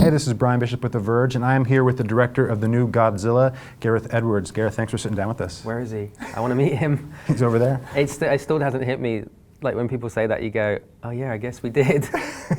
Hey, this is Brian Bishop with The Verge, and I am here with the director of the new Godzilla, Gareth Edwards. Gareth, thanks for sitting down with us. Where is he? I want to meet him. He's over there. It still hasn't hit me. Like when people say that, you go, oh yeah, I guess we did.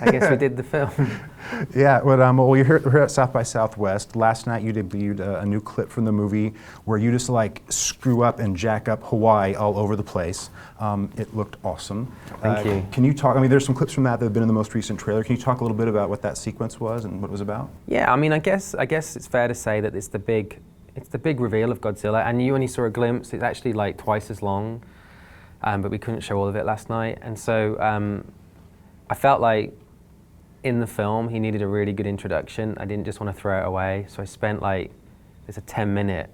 I guess we did the film. Yeah, well, you're here at South by Southwest. Last night you debuted a new clip from the movie where you just like screw up and jack up Hawaii all over the place. It looked awesome. Thank you. Can you talk, I mean, there's some clips from that have been in the most recent trailer. Can you talk a little bit about what that sequence was and what it was about? Yeah, I mean, I guess it's fair to say that it's the big reveal of Godzilla, and you only saw a glimpse. It's actually like twice as long. But we couldn't show all of it last night, and so I felt like in the film he needed a really good introduction. I didn't just want to throw it away, so I spent there's a 10-minute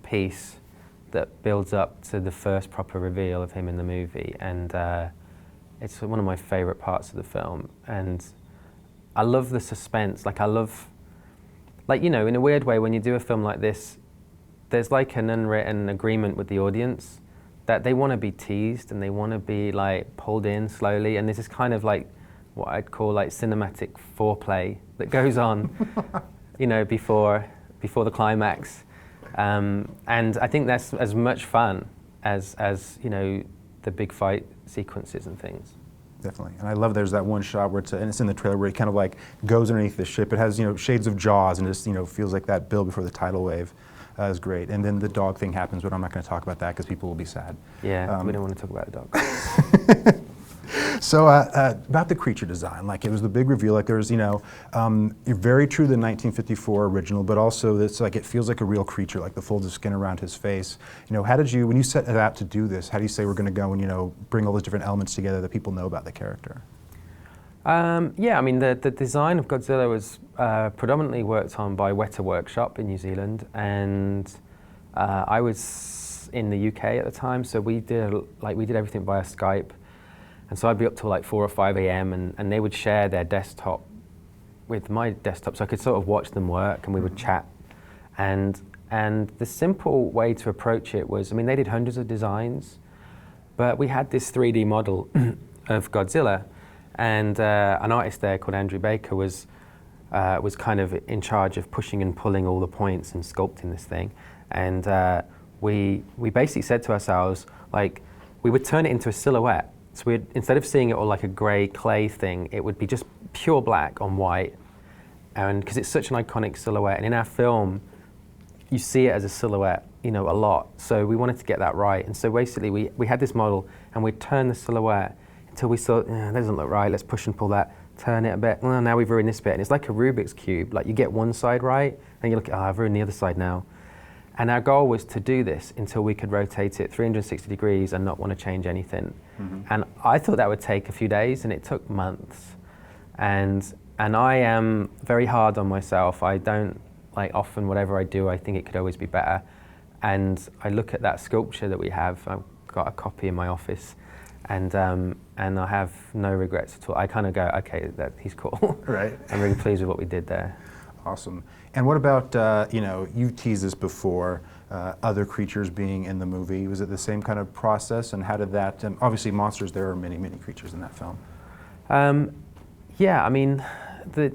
piece that builds up to the first proper reveal of him in the movie, and it's one of my favorite parts of the film. And I love the suspense. Like I love, you know, in a weird way, when you do a film like this, there's like an unwritten agreement with the audience that they want to be teased and they want to be like pulled in slowly, and this is kind of like what I'd call like cinematic foreplay that goes on, you know, before the climax, and I think that's as much fun as you know, the big fight sequences and things. Definitely, and I love there's that one shot where and it's in the trailer where he kind of like goes underneath the ship. It has, you know, shades of Jaws and just, you know, feels like that build before the tidal wave. Is great, and then the dog thing happens, but I'm not going to talk about that because people will be sad. Yeah, we don't want to talk about the dog. So about the creature design, like it was the big reveal. Like there's, you know, you're very true to the 1954 original, but also it's like it feels like a real creature, like the folds of skin around his face. You know, how did you, when you set it out to do this, how do you say we're going to go and, you know, bring all those different elements together that people know about the character? Yeah, I mean, the design of Godzilla was predominantly worked on by Weta Workshop in New Zealand, and I was in the UK at the time, so we did everything via Skype, and so I'd be up till like 4 or 5 a.m. and they would share their desktop with my desktop, so I could sort of watch them work, and we would chat, and the simple way to approach it was, I mean, they did hundreds of designs, but we had this 3D model of Godzilla. And an artist there called Andrew Baker was kind of in charge of pushing and pulling all the points and sculpting this thing. And we basically said to ourselves, like, we would turn it into a silhouette. So instead of seeing it all like a grey clay thing, it would be just pure black on white. And because it's such an iconic silhouette, and in our film, you see it as a silhouette, you know, a lot. So we wanted to get that right. And so basically we had this model, and we'd turn the silhouette until we saw, that doesn't look right, let's push and pull that, turn it a bit, well, now we've ruined this bit. And it's like a Rubik's Cube, like you get one side right, and you look, I've ruined the other side now. And our goal was to do this until we could rotate it 360 degrees and not want to change anything. Mm-hmm. And I thought that would take a few days, and it took months. And I am very hard on myself. I don't, like, often whatever I do, I think it could always be better. And I look at that sculpture that we have, I've got a copy in my office, and I have no regrets at all. I kind of go, okay, he's cool. Right. I'm really pleased with what we did there. Awesome. And what about, you know, you teased this before, other creatures being in the movie. Was it the same kind of process, and how did that, obviously monsters, there are many, many creatures in that film. Yeah, I mean, I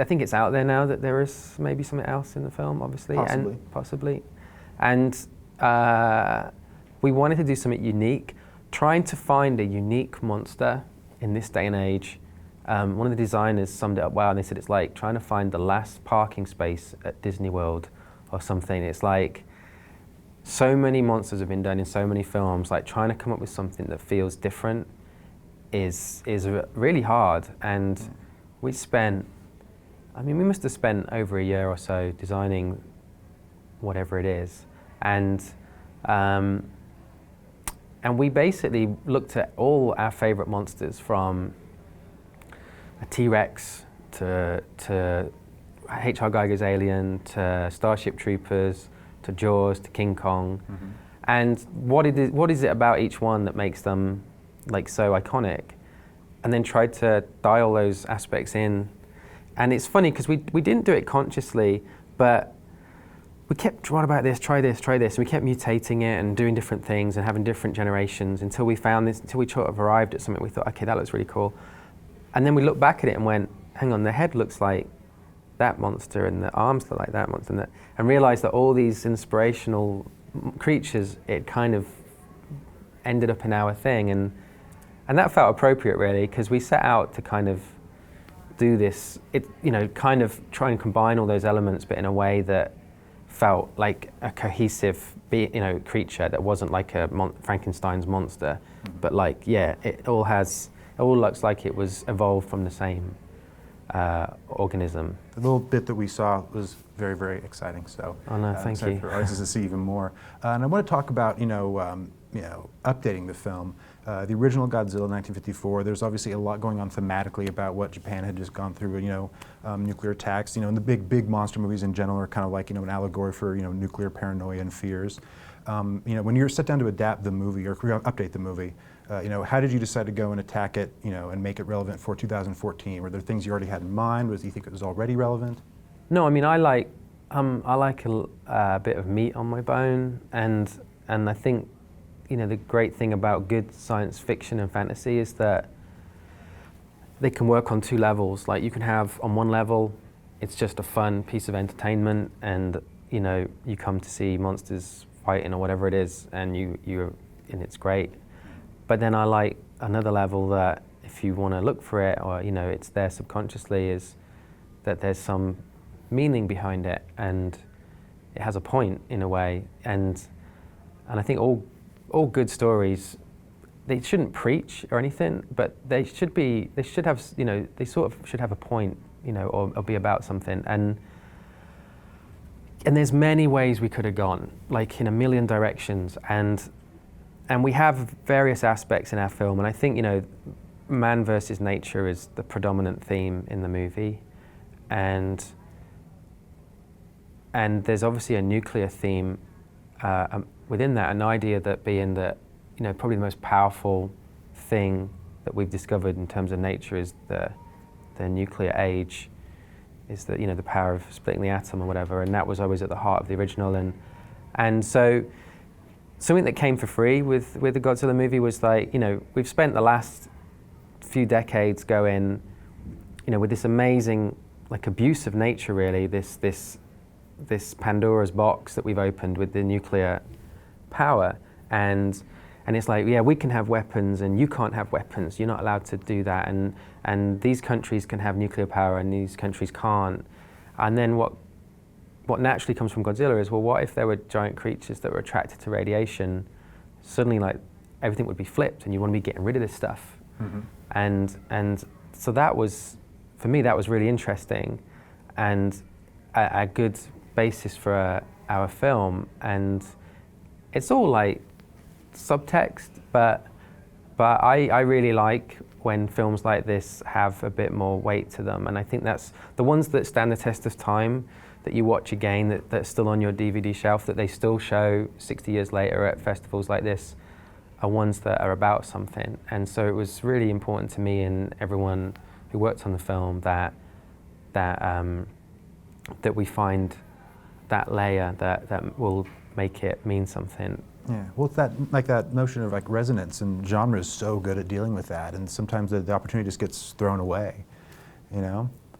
think it's out there now that there is maybe something else in the film, obviously. Possibly. And we wanted to do something unique. Trying to find a unique monster in this day and age, one of the designers summed it up well, and they said it's like trying to find the last parking space at Disney World or something. It's like so many monsters have been done in so many films, like trying to come up with something that feels different is really hard. And we must have spent over a year or so designing whatever it is. And we basically looked at all our favorite monsters, from a T-Rex to H.R. Geiger's Alien, to Starship Troopers, to Jaws, to King Kong. Mm-hmm. And what is it about each one that makes them like so iconic? And then tried to dial those aspects in. And it's funny because we didn't do it consciously, but we kept, what about this, try this, and we kept mutating it and doing different things and having different generations until we found this, until we sort of arrived at something we thought, okay, that looks really cool. And then we looked back at it and went, hang on, the head looks like that monster, and the arms look like that monster, and realized that all these inspirational creatures, it kind of ended up in our thing, and that felt appropriate, really, because we set out to kind of do this, kind of try and combine all those elements, but in a way that felt like a cohesive, creature that wasn't like a Frankenstein's monster, but like, it all looks like it was evolved from the same organism. The little bit that we saw was very, very exciting. So, oh no, thank you. For audiences to see even more. And I want to talk about, updating the film. The original Godzilla, 1954. There's obviously a lot going on thematically about what Japan had just gone through. Nuclear attacks. And the big monster movies in general are kind of like an allegory for nuclear paranoia and fears. When you're set down to adapt the movie or update the movie, how did you decide to go and attack it, and make it relevant for 2014? Were there things you already had in mind? Do you think it was already relevant? No, I mean, I like a bit of meat on my bone, and I think, the great thing about good science fiction and fantasy is that they can work on two levels. Like, you can have, on one level, it's just a fun piece of entertainment, and you come to see monsters fighting or whatever it is, and and it's great. But then I like another level that, if you want to look for it, or it's there subconsciously, is that there's some meaning behind it, and it has a point in a way. And I think all good stories, they shouldn't preach or anything, but they should have, they sort of should have a point, or be about something. And there's many ways we could have gone, like in a million directions. And we have various aspects in our film, and I think, man versus nature is the predominant theme in the movie. And there's obviously a nuclear theme within that, an idea that being that, probably the most powerful thing that we've discovered in terms of nature is the nuclear age, is the, the power of splitting the atom or whatever, and that was always at the heart of the original. And so something that came for free with the Godzilla movie was like, we've spent the last few decades going, with this amazing, like, abuse of nature, really, this Pandora's box that we've opened with the nuclear power, and it's like, we can have weapons and you can't have weapons, you're not allowed to do that, and these countries can have nuclear power and these countries can't. And then what naturally comes from Godzilla is, well, what if there were giant creatures that were attracted to radiation? Suddenly, like, everything would be flipped, and you want to be getting rid of this stuff. Mm-hmm. And so that was, for me, that was really interesting, and a good basis for our film. And it's all like subtext, but I really like when films like this have a bit more weight to them, and I think that's the ones that stand the test of time, that you watch again, that's still on your DVD shelf, that they still show 60 years later at festivals like this, are ones that are about something. And so it was really important to me and everyone who worked on the film that we find that layer that will make it mean something. Yeah, well, it's that notion of like resonance, and genre is so good at dealing with that, and sometimes the opportunity just gets thrown away,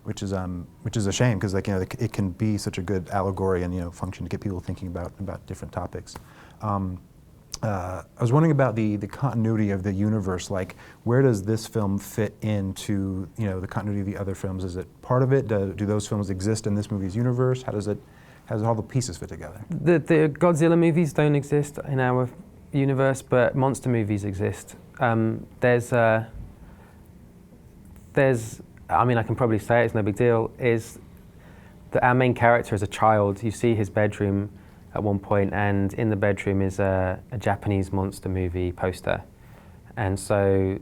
which is a shame, because it can be such a good allegory and function to get people thinking about different topics. I was wondering about the continuity of the universe. Like, where does this film fit into the continuity of the other films? Is it part of it? Do those films exist in this movie's universe? How does all the pieces fit together? The Godzilla movies don't exist in our universe, but monster movies exist. There's I mean, I can probably say it, it's no big deal, is that our main character is a child. You see his bedroom at one point, and in the bedroom is a Japanese monster movie poster. And so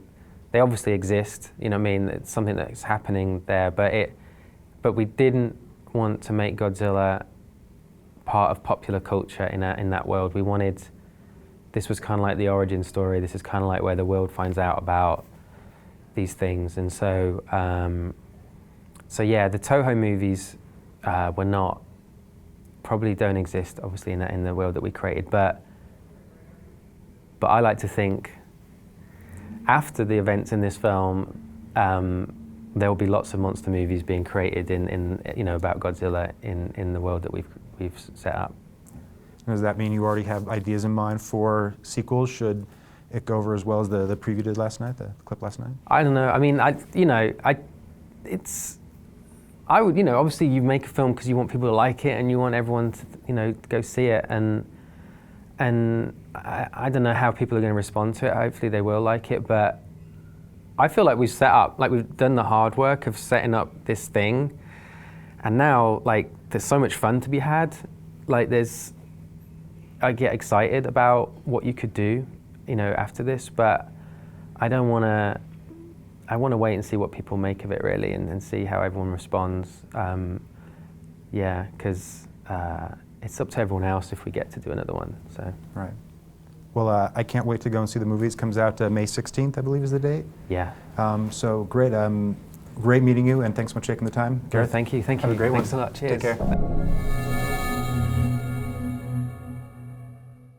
they obviously exist, it's something that's happening there, but we didn't want to make Godzilla part of popular culture in that world. We wanted, this was kind of like the origin story, this is kind of like where the world finds out about these things. And so, the Toho movies probably don't exist, obviously, in the world that we created. But I like to think, after the events in this film, there will be lots of monster movies being created in you know, about Godzilla in the world that we've set up. Does that mean you already have ideas in mind for sequels? Should it go over as well as the preview did last night, the clip last night? I don't know. I mean, I would, you know, obviously you make a film because you want people to like it and you want everyone to, you know, go see it, and I don't know how people are going to respond to it. Hopefully they will like it, but I feel like we've set up, like we've done the hard work of setting up this thing, and now like there's so much fun to be had. Like I get excited about what you could do, you know, after this, but I don't want to. I want to wait and see what people make of it, really, and see how everyone responds. Yeah, because it's up to everyone else if we get to do another one. So. Right. Well, I can't wait to go and see the movie. It comes out May 16th, I believe is the date. Yeah. So great. Great meeting you, and thanks so much for taking the time. Gareth, thank you. Have a great one. Thanks a lot. Cheers. Take care.